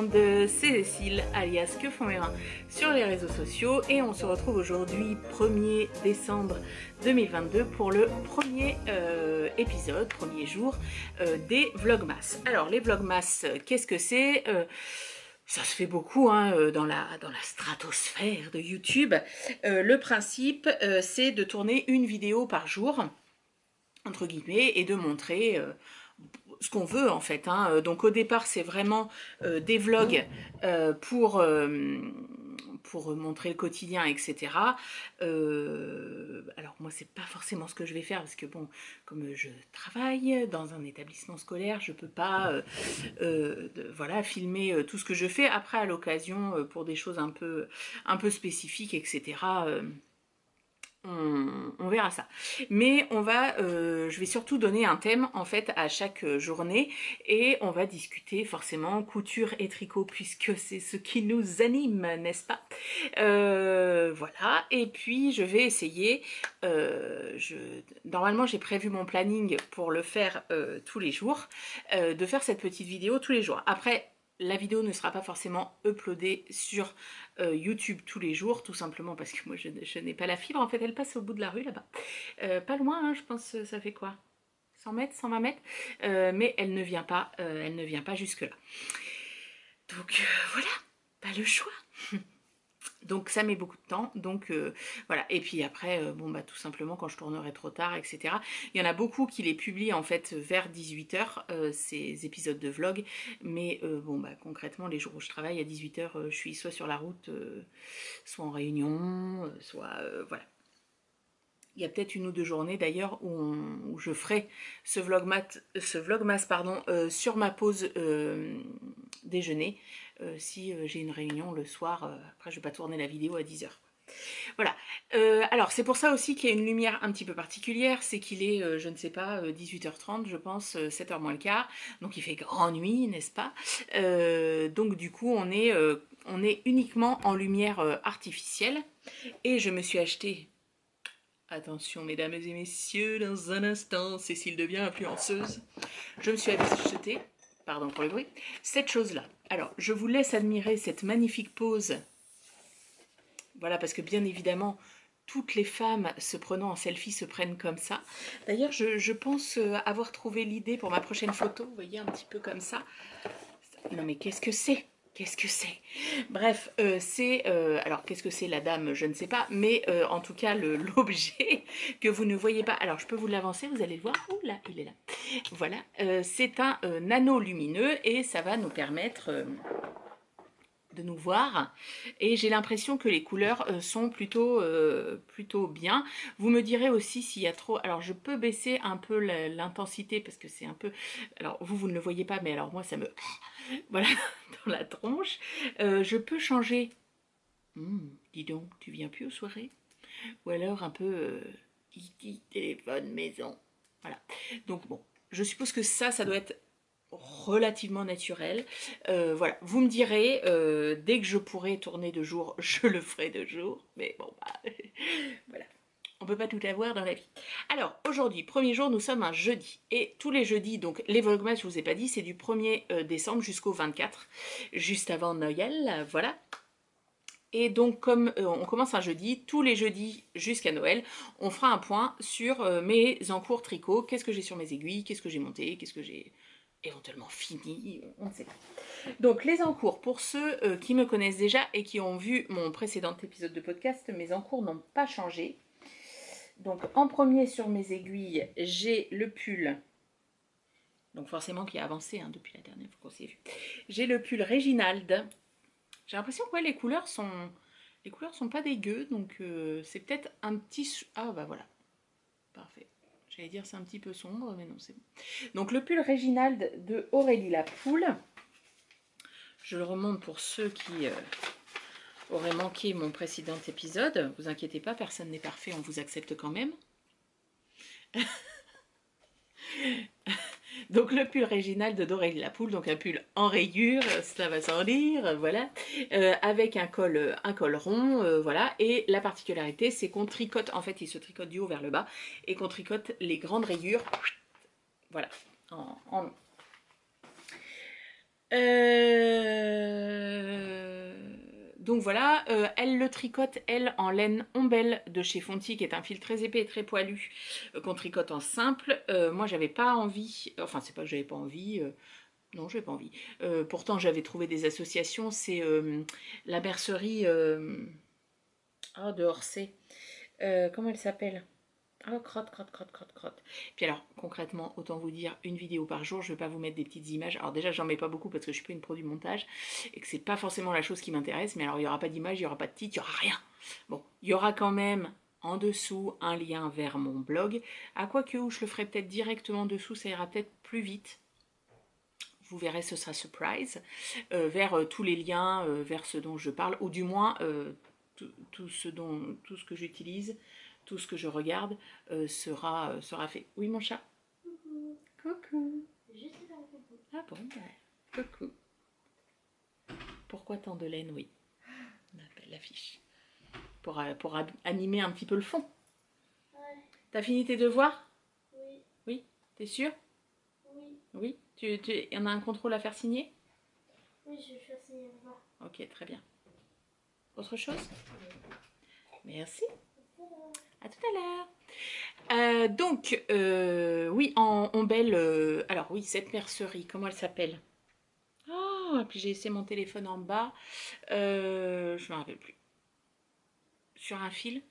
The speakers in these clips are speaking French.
monde, c'est Cécile alias Que font mes mains sur les réseaux sociaux et on se retrouve aujourd'hui 1er décembre 2022 pour le premier épisode, premier jour des Vlogmas. Alors les Vlogmas, qu'est-ce que c'est ça se fait beaucoup hein, dans la stratosphère de YouTube. Le principe, c'est de tourner une vidéo par jour, entre guillemets, et de montrer ce qu'on veut en fait. Hein. Donc au départ, c'est vraiment des vlogs pour montrer le quotidien, etc. Alors moi, c'est pas forcément ce que je vais faire parce que bon, comme je travaille dans un établissement scolaire, je peux pas voilà, filmer tout ce que je fais. Après, à l'occasion, pour des choses un peu spécifiques, etc., on verra ça. Mais on va, je vais surtout donner un thème en fait à chaque journée et on va discuter forcément couture et tricot puisque c'est ce qui nous anime, n'est-ce pas? Voilà. Et puis je vais essayer. Normalement, j'ai prévu mon planning pour le faire tous les jours, de faire cette petite vidéo tous les jours. Après, la vidéo ne sera pas forcément uploadée sur YouTube tous les jours, tout simplement parce que moi je n'ai pas la fibre. En fait, elle passe au bout de la rue là-bas. Pas loin, hein, je pense, ça fait quoi 100 mètres, 120 mètres mais elle ne vient pas jusque-là. Donc voilà, pas le choix. Donc ça met beaucoup de temps, donc voilà. Et puis après, bon bah tout simplement quand je tournerai trop tard, etc. Il y en a beaucoup qui les publient en fait vers 18 h, ces épisodes de vlog. Mais bon bah concrètement, les jours où je travaille à 18 h, je suis soit sur la route, soit en réunion, soit voilà. Il y a peut-être 1 ou 2 journées d'ailleurs où je ferai ce vlogmas pardon, sur ma pause déjeuner. Si j'ai une réunion le soir, après je vais pas tourner la vidéo à 10 h. Voilà. Alors c'est pour ça aussi qu'il y a une lumière un petit peu particulière, c'est qu'il est, je ne sais pas, 18 h 30 je pense, 7 h moins le quart, donc il fait grand nuit, n'est-ce pas? Donc du coup on est uniquement en lumière artificielle et je me suis acheté... Attention mesdames et messieurs, dans un instant, Cécile devient influenceuse. Je me suis acheté, pardon pour le bruit, cette chose-là. Alors, je vous laisse admirer cette magnifique pose. Voilà, parce que bien évidemment, toutes les femmes se prenant en selfie se prennent comme ça. D'ailleurs, je pense avoir trouvé l'idée pour ma prochaine photo. Vous voyez, un petit peu comme ça. Non mais qu'est-ce que c'est ? Qu'est-ce que c'est? Bref, c'est... alors, qu'est-ce que c'est la dame? Je ne sais pas. Mais en tout cas, l'objet que vous ne voyez pas... Alors, je peux vous l'avancer, vous allez le voir. Ouh là, il est là. Voilà. C'est un nano lumineux et ça va nous permettre... de nous voir et j'ai l'impression que les couleurs sont plutôt bien. Vous me direz aussi s'il y a trop... Alors je peux baisser un peu l'intensité parce que c'est un peu... Alors vous ne le voyez pas mais alors moi ça me... Voilà, dans la tronche. Je peux changer... dis donc, tu viens plus aux soirées? Ou alors un peu... téléphone, maison. Voilà. Donc bon, je suppose que ça doit être relativement naturel. Voilà, vous me direz, dès que je pourrai tourner de jour, je le ferai de jour. Mais bon, bah, voilà. On peut pas tout avoir dans la vie. Alors, aujourd'hui, premier jour, nous sommes un jeudi. Et tous les jeudis, donc les Vlogmas, je vous ai pas dit, c'est du 1er décembre jusqu'au 24, juste avant Noël, voilà. Et donc, comme on commence un jeudi, tous les jeudis jusqu'à Noël, on fera un point sur mes encours tricot. Qu'est-ce que j'ai sur mes aiguilles? Qu'est-ce que j'ai monté? Qu'est-ce que j'ai éventuellement fini? On ne sait pas. Donc, les encours, pour ceux qui me connaissent déjà et qui ont vu mon précédent épisode de podcast, mes encours n'ont pas changé. Donc, en premier sur mes aiguilles, j'ai le pull. Donc, forcément, qui a avancé hein, depuis la dernière fois qu'on s'est vu. J'ai le pull Réginald. J'ai l'impression que ouais, les couleurs sont pas dégueu, donc c'est peut-être un petit... Ah bah voilà, parfait. J'allais dire c'est un petit peu sombre, mais non, c'est bon. Donc le pull Réginald de Aurélie Lapoule. Je le remonte pour ceux qui auraient manqué mon précédent épisode. Vous inquiétez pas, personne n'est parfait, on vous accepte quand même. Donc le pull Réginald d'Aurélie Lapoule, donc un pull en rayures, cela va sans dire, voilà, avec un col rond, voilà, et la particularité c'est qu'on tricote, en fait il se tricote du haut vers le bas, et qu'on tricote les grandes rayures, voilà, en long. Donc voilà, elle le tricote, elle, en laine Ombel de chez Fonty, qui est un fil très épais et très poilu, qu'on tricote en simple. Moi, j'avais pas envie, enfin, c'est pas que j'avais pas envie, non, j'avais pas envie. Pourtant, j'avais trouvé des associations, c'est la mercerie de Orsay. Comment elle s'appelle? Oh, crotte, crotte, crotte, crotte, crotte. Puis alors, concrètement, autant vous dire, une vidéo par jour, je ne vais pas vous mettre des petites images. Alors déjà, j'en mets pas beaucoup parce que je suis pas une pro du montage et que c'est pas forcément la chose qui m'intéresse. Mais alors, il n'y aura pas d'image, il n'y aura pas de titre, il n'y aura rien. Bon, il y aura quand même en dessous un lien vers mon blog. À quoi que où je le ferai peut-être directement dessous, ça ira peut-être plus vite. Vous verrez, ce sera surprise. Vers tous les liens, vers ce dont je parle, ou du moins tout ce que j'utilise, tout ce que je regarde sera fait. Oui, mon chat. Coucou. Coucou. Juste faire un coucou. Ah bon, coucou. Pourquoi tant de laine? Oui, on appelle l'affiche. Pour animer un petit peu le fond. Ouais. T'as fini tes devoirs? Oui. Oui, t'es sûr? Oui. Oui. Il y en a un contrôle à faire signer? Oui, je vais faire signer là-bas. Ok, très bien. Autre chose? Merci. À tout à l'heure. Donc, oui, en Ombel, alors oui, cette mercerie, comment elle s'appelle? Oh, et puis j'ai laissé mon téléphone en bas. Je ne me rappelle plus. Sur un fil?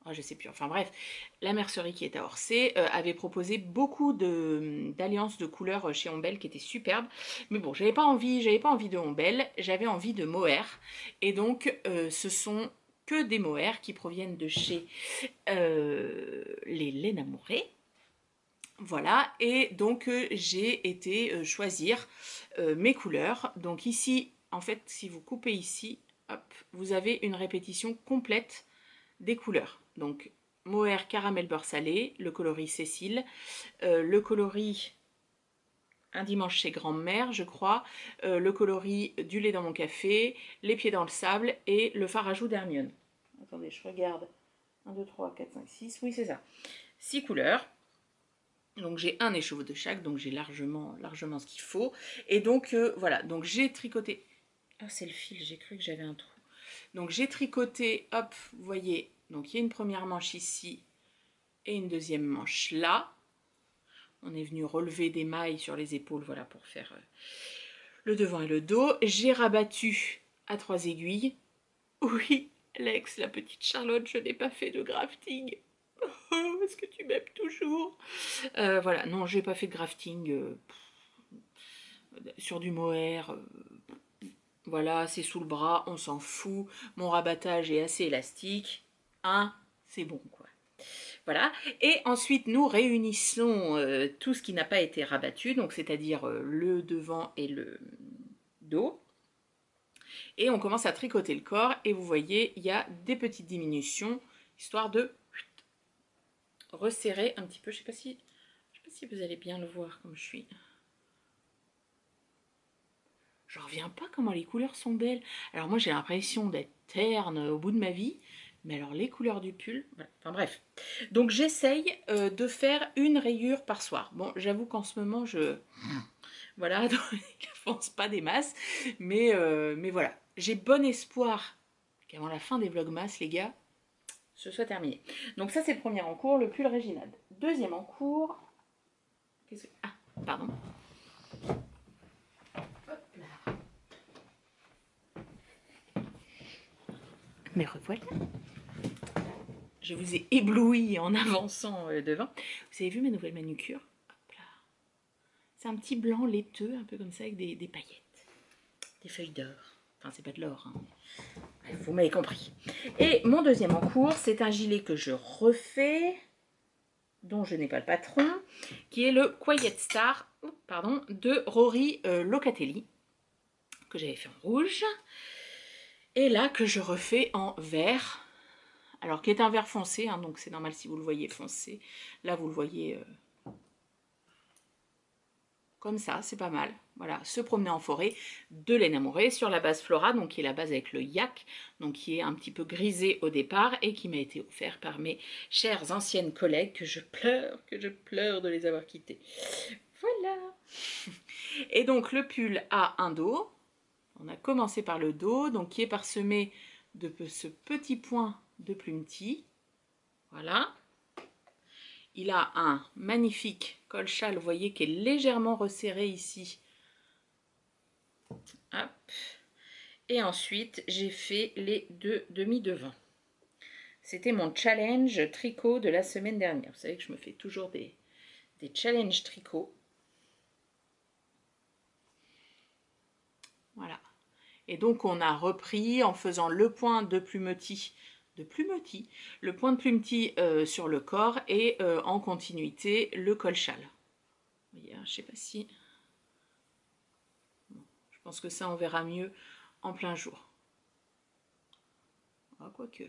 Oh, je sais plus. Enfin bref, la mercerie qui est à Orsay avait proposé beaucoup d'alliances de couleurs chez Ombel qui étaient superbes. Mais bon, j'avais pas envie de Ombel, j'avais envie de mohair. Et donc, ce sont que des mohair qui proviennent de chez les laines amourées. Voilà, et donc j'ai été choisir mes couleurs. Donc ici, en fait, si vous coupez ici, hop, vous avez une répétition complète des couleurs. Donc mohair caramel beurre salé, le coloris Cécile, le coloris un dimanche chez grand-mère, je crois, le coloris du lait dans mon café, les pieds dans le sable et le fard à joues d'Hermione. Attendez, je regarde. 1, 2, 3, 4, 5, 6, oui c'est ça. 6 couleurs. Donc j'ai un écheveau de chaque, donc j'ai largement ce qu'il faut. Et donc voilà, donc j'ai tricoté. Oh, c'est le fil, j'ai cru que j'avais un trou. Donc j'ai tricoté, hop, vous voyez, donc il y a une première manche ici et une deuxième manche là. On est venu relever des mailles sur les épaules, voilà, pour faire le devant et le dos. J'ai rabattu à 3 aiguilles. Oui, Lex, la petite Charlotte, je n'ai pas fait de grafting. Oh, est-ce que tu m'aimes toujours? Voilà, non, j'ai pas fait de grafting sur du mohair. Voilà, c'est sous le bras, on s'en fout. Mon rabattage est assez élastique. Hein, c'est bon, quoi. Voilà. Et ensuite, nous réunissons tout ce qui n'a pas été rabattu, donc c'est-à-dire le devant et le dos. Et on commence à tricoter le corps. Et vous voyez, il y a des petites diminutions, histoire de resserrer un petit peu. Je sais pas si vous allez bien le voir comme je suis. Je reviens pas comment les couleurs sont belles. Alors moi j'ai l'impression d'être terne au bout de ma vie. Mais alors les couleurs du pull, voilà. Enfin bref. Donc j'essaye de faire une rayure par soir. Bon, j'avoue qu'en ce moment voilà, donc, je n'avance pas des masses. Mais voilà. J'ai bon espoir qu'avant la fin des vlogmas, les gars, ce soit terminé. Donc ça c'est le premier en cours, le pull Réginald. Deuxième en cours. Ah, pardon. Mais revoilà. Je vous ai ébloui en avançant devant. Vous avez vu ma nouvelle manucure? C'est un petit blanc laiteux, un peu comme ça, avec des paillettes. Des feuilles d'or. Enfin, c'est pas de l'or. Hein. Bref, vous m'avez compris. Et mon deuxième en cours, c'est un gilet que je refais, dont je n'ai pas le patron, qui est le Quiet Star de Rory Locatelli, que j'avais fait en rouge. Et là, que je refais en vert. Alors, qui est un vert foncé, hein, donc c'est normal si vous le voyez foncé. Là, vous le voyez comme ça, c'est pas mal. Voilà, se promener en forêt, de laine amourée sur la base Flora, donc qui est la base avec le yak, donc qui est un petit peu grisé au départ et qui m'a été offert par mes chères anciennes collègues que je pleure de les avoir quittées. Voilà. Et donc le pull a un dos. On a commencé par le dos, donc qui est parsemé de ce petit point de plumetis. Voilà. Il a un magnifique col châle, vous voyez, qui est légèrement resserré ici. Hop. Et ensuite, j'ai fait les deux demi-devants. C'était mon challenge tricot de la semaine dernière. Vous savez que je me fais toujours des challenges tricot. Voilà. Et donc, on a repris en faisant le point de plumetis, le point de plumetis sur le corps et en continuité le col châle. Vous voyez, je ne sais pas si... Bon, je pense que ça, on verra mieux en plein jour. Ah, quoique.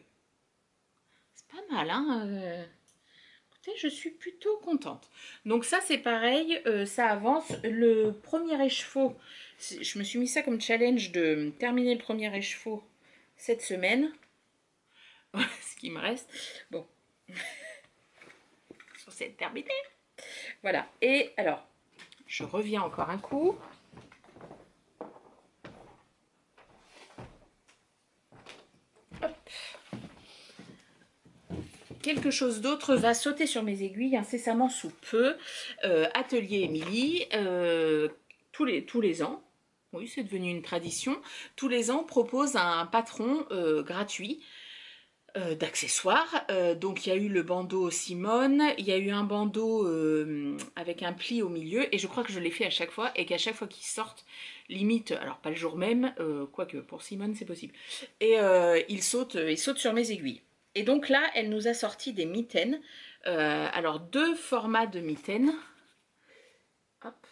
C'est pas mal, hein Écoutez, je suis plutôt contente. Donc ça, c'est pareil, ça avance. Le premier écheveau, je me suis mis ça comme challenge de terminer le premier écheveau cette semaine. Ce qui me reste. Bon. C'est terminé. Voilà. Et alors, je reviens encore un coup. Hop. Quelque chose d'autre va sauter sur mes aiguilles incessamment sous peu. Atelier Émilie, tous les ans, oui, c'est devenu une tradition, tous les ans propose un patron gratuit d'accessoires. Donc il y a eu le bandeau Simone, il y a eu un bandeau avec un pli au milieu, et je crois que je l'ai fait à chaque fois, et qu'à chaque fois qu'ils sortent, limite, alors pas le jour même, quoique pour Simone c'est possible, et il saute sur mes aiguilles. Et donc là, elle nous a sorti des mitaines, alors deux formats de mitaines. Hop.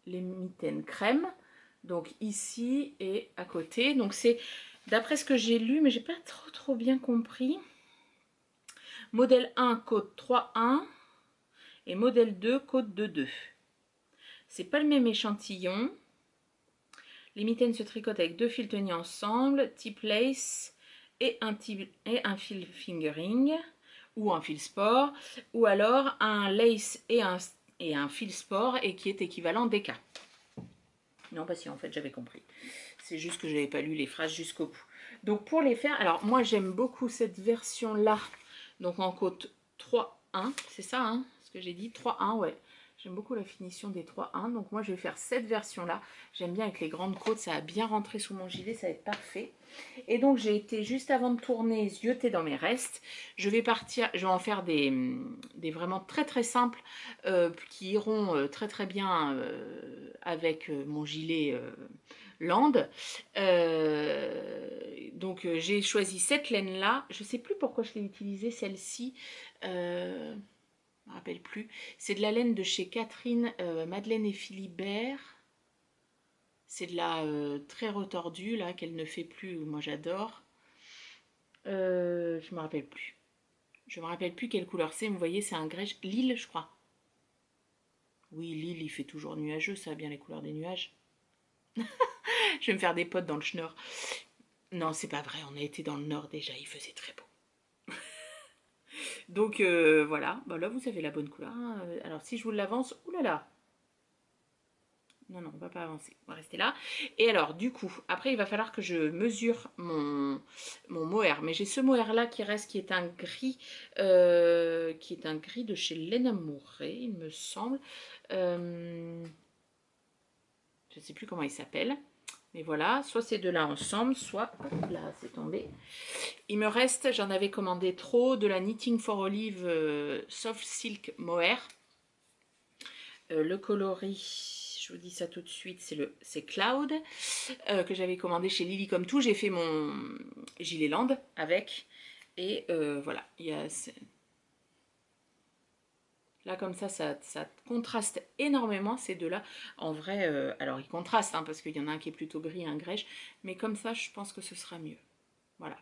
Les mitaines crème, donc ici et à côté. Donc c'est d'après ce que j'ai lu, mais j'ai pas trop bien compris. Modèle 1 côte 3,1 et modèle 2 côte 2,2. C'est pas le même échantillon. Les mitaines se tricotent avec deux fils tenus ensemble, type lace et un fil fingering ou un fil sport, ou alors un lace et un fil sport et qui est équivalent DK. Non, bah si, en fait, j'avais compris. C'est juste que je n'avais pas lu les phrases jusqu'au bout. Donc, pour les faire, alors moi, j'aime beaucoup cette version-là. Donc, en côte 3,1, c'est ça, hein, ce que j'ai dit, 3,1, ouais. J'aime beaucoup la finition des 3,1. Donc, moi, je vais faire cette version-là. J'aime bien avec les grandes côtes, ça va bien rentrer sous mon gilet, ça va être parfait. Et donc, j'ai été, juste avant de tourner, zioter dans mes restes. Je vais en faire des vraiment très simples qui iront très bien avec mon gilet Land. Donc, j'ai choisi cette laine-là. Je ne sais plus pourquoi je l'ai utilisée, celle-ci. Je ne me rappelle plus. C'est de la laine de chez Catherine, Madeleine et Philibert. C'est de la très retordue, là, qu'elle ne fait plus. Moi, j'adore. Je me rappelle plus. Je me rappelle plus quelle couleur c'est. Vous voyez, c'est un grège. Lille, je crois. Oui, Lille, il fait toujours nuageux. Ça a bien les couleurs des nuages. Je vais me faire des potes dans le Schnorr. Non, c'est pas vrai. On a été dans le nord déjà. Il faisait très beau. Donc, voilà. Bah, là, vous avez la bonne couleur. Hein. Alors, si je vous l'avance... Oulala. Non, on va pas avancer. On va rester là. Et alors, du coup, après, il va falloir que je mesure mon mohair. Mais j'ai ce mohair-là qui reste, qui est un gris de chez Lena Mouret, il me semble. Je ne sais plus comment il s'appelle. Mais voilà, soit ces deux-là ensemble, soit... Hop là, c'est tombé. Il me reste, j'en avais commandé trop, de la Knitting for Olive Soft Silk Mohair. Le coloris... Je vous dis ça tout de suite, c'est Cloud, que j'avais commandé chez Lily comme tout. J'ai fait mon gilet Land avec. Et voilà. Là, comme ça contraste énormément ces deux-là. En vrai, alors ils contrastent, hein, parce qu'il y en a un qui est plutôt gris, un grège. Mais comme ça, je pense que ce sera mieux. Voilà.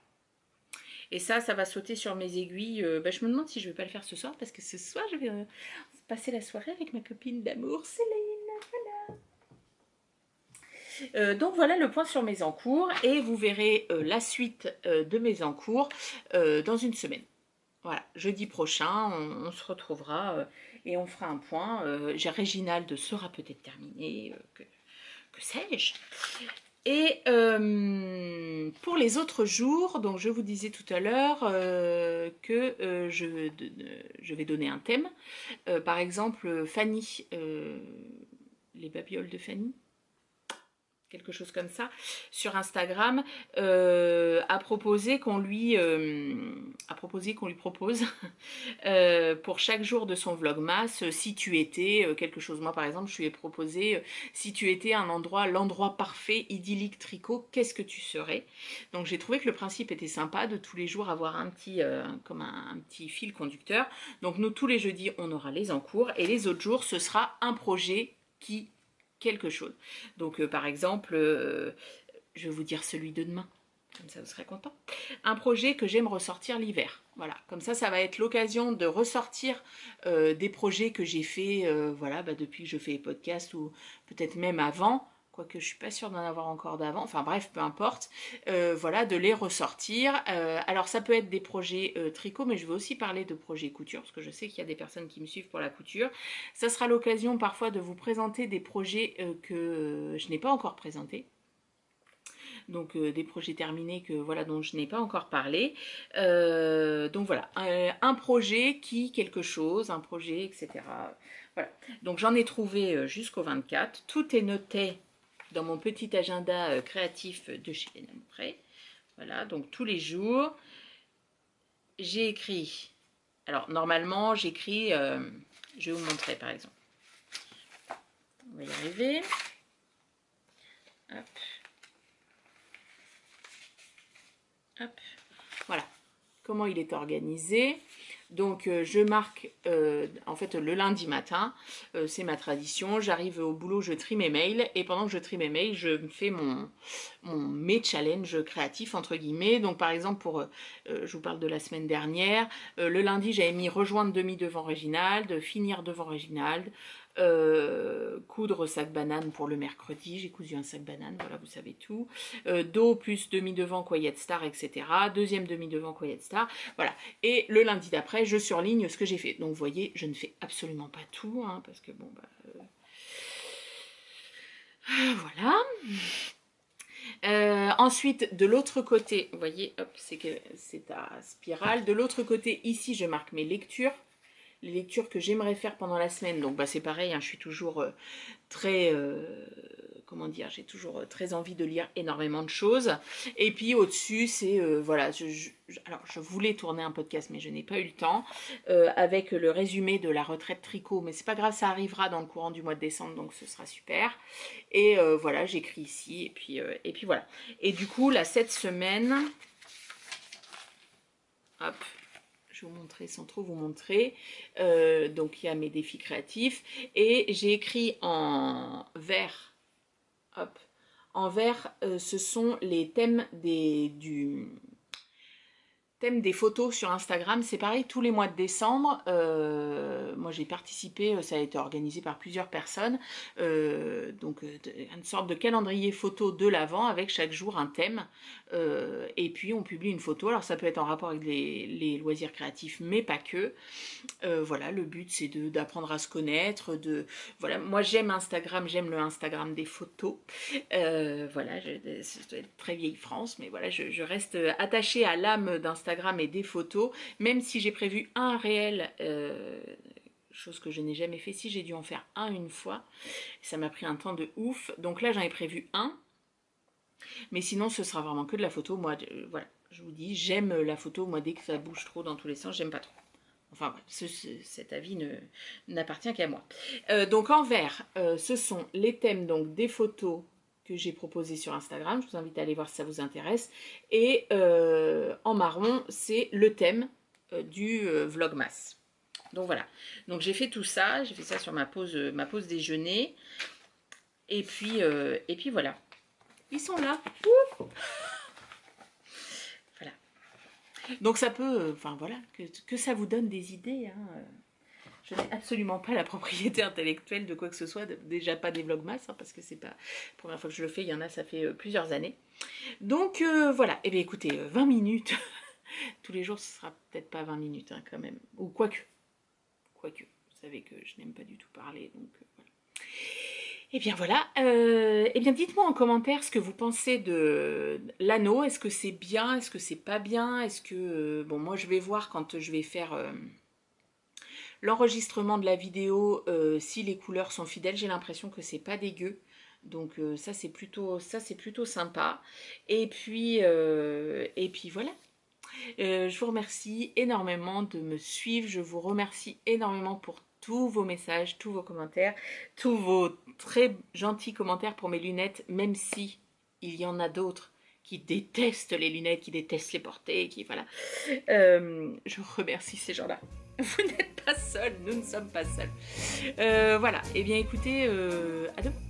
Et ça va sauter sur mes aiguilles. Bah, je me demande si je ne vais pas le faire ce soir, parce que ce soir, je vais passer la soirée avec ma copine d'amour, Céline. Voilà. Donc voilà le point sur mes encours, et vous verrez la suite de mes encours dans une semaine. voilà, jeudi prochain, on se retrouvera et on fera un point. Réginald sera peut-être terminé, que sais-je. Et pour les autres jours, donc je vous disais tout à l'heure que je vais donner un thème. Par exemple, Fanny, les babioles de Fanny, quelque chose comme ça, sur Instagram, a proposé qu'on lui propose pour chaque jour de son vlogmas, si tu étais quelque chose. Moi par exemple, je lui ai proposé si tu étais un endroit, l'endroit parfait, idyllique tricot, qu'est-ce que tu serais? Donc j'ai trouvé que le principe était sympa de tous les jours avoir un petit comme un petit fil conducteur. Donc nous tous les jeudis on aura les encours et les autres jours ce sera un projet qui quelque chose. Donc par exemple, je vais vous dire celui de demain, comme ça vous serez content. Un projet que j'aime ressortir l'hiver. Voilà, comme ça va être l'occasion de ressortir des projets que j'ai fait voilà, depuis que je fais les podcasts ou peut-être même avant. Quoique je suis pas sûre d'en avoir encore d'avant, enfin bref, peu importe, voilà, de les ressortir. Alors ça peut être des projets tricot, mais je vais aussi parler de projets couture, parce que je sais qu'il y a des personnes qui me suivent pour la couture. Ça sera l'occasion parfois de vous présenter des projets que je n'ai pas encore présentés. Donc des projets terminés que voilà dont je n'ai pas encore parlé. Donc voilà, un projet qui quelque chose, un projet, etc. Voilà. Donc j'en ai trouvé jusqu'au 24. Tout est noté dans mon petit agenda créatif de chez Léna Montré. Voilà, donc tous les jours, j'ai écrit. Alors normalement, j'écris, je vais vous montrer par exemple. On va y arriver. Hop. Hop. Voilà comment il est organisé. Donc je marque en fait le lundi matin, c'est ma tradition, j'arrive au boulot, je trie mes mails et pendant que je trie mes mails, je fais mes challenges créatifs entre guillemets. Donc par exemple je vous parle de la semaine dernière, le lundi j'avais mis rejoindre demi devant Réginald, finir devant Réginald, coudre sac banane pour le mercredi, j'ai cousu un sac banane, voilà vous savez tout, dos plus demi devant Quiet Star, etc. Deuxième demi devant Quiet Star, voilà. Et le lundi d'après je surligne ce que j'ai fait. Donc vous voyez, je ne fais absolument pas tout, hein, parce que bon voilà. Ensuite, de l'autre côté, vous voyez, hop, c'est à spirale. De l'autre côté, ici, je marque mes lectures. Les lectures que j'aimerais faire pendant la semaine. Donc, c'est pareil, hein, je suis toujours très... comment dire, j'ai toujours très envie de lire énormément de choses. Et puis au-dessus, c'est, voilà, alors je voulais tourner un podcast, mais je n'ai pas eu le temps, avec le résumé de la retraite tricot. Mais c'est pas grave, ça arrivera dans le courant du mois de décembre, donc ce sera super. Et voilà, j'écris ici, et puis voilà. Et du coup, là, cette semaine, hop, je vais vous montrer sans trop vous montrer. Donc il y a mes défis créatifs. Et j'ai écrit en vert. Hop. En vert, ce sont les thèmes thème des photos sur Instagram. C'est pareil, tous les mois de décembre, moi j'ai participé, ça a été organisé par plusieurs personnes, donc une sorte de calendrier photo de l'Avent avec chaque jour un thème, et puis on publie une photo. Alors ça peut être en rapport avec les loisirs créatifs, mais pas que. Voilà, le but c'est d'apprendre à se connaître, voilà, moi j'aime Instagram, j'aime le Instagram des photos, voilà, je dois être très vieille France, mais voilà, je reste attachée à l'âme d'Instagram et des photos, même si j'ai prévu un réel, chose que je n'ai jamais fait. Si, j'ai dû en faire une fois, ça m'a pris un temps de ouf, donc là j'en ai prévu un, mais sinon ce sera vraiment que de la photo. Moi, voilà, je vous dis, j'aime la photo, moi dès que ça bouge trop dans tous les sens, j'aime pas trop. Enfin, cet avis n'appartient qu'à moi. Donc en vert, ce sont les thèmes donc des photos que j'ai proposées sur Instagram. Je vous invite à aller voir si ça vous intéresse. Et en marron, c'est le thème du vlogmas. Donc voilà. Donc j'ai fait tout ça. J'ai fait ça sur ma pause déjeuner. Et puis voilà. Ils sont là. Ouh, voilà. Donc ça peut, enfin voilà, que ça vous donne des idées. Hein. Je n'ai absolument pas la propriété intellectuelle de quoi que ce soit, déjà pas des vlogmas, hein, parce que c'est pas la première fois que je le fais, il y en a, ça fait plusieurs années. Donc voilà, et bien écoutez, 20 minutes, Tous les jours, ce sera peut-être pas 20 minutes hein, quand même. Ou quoique. Quoique. Vous savez que je n'aime pas du tout parler, donc voilà. Et bien voilà. Eh bien dites-moi en commentaire ce que vous pensez de l'anneau. Est-ce que c'est bien? Est-ce que c'est pas bien? Est-ce que... bon, moi je vais voir quand je vais faire... l'enregistrement de la vidéo, si les couleurs sont fidèles, j'ai l'impression que c'est pas dégueu. Donc ça c'est plutôt sympa. Et puis voilà. Je vous remercie énormément de me suivre. Je vous remercie énormément pour tous vos messages, tous vos commentaires, tous vos très gentils commentaires pour mes lunettes, même si il y en a d'autres qui détestent les lunettes, qui détestent les porter, qui voilà. Je vous remercie ces gens-là. Vous n'êtes pas seuls, nous ne sommes pas seuls. Voilà, et bien écoutez, à demain.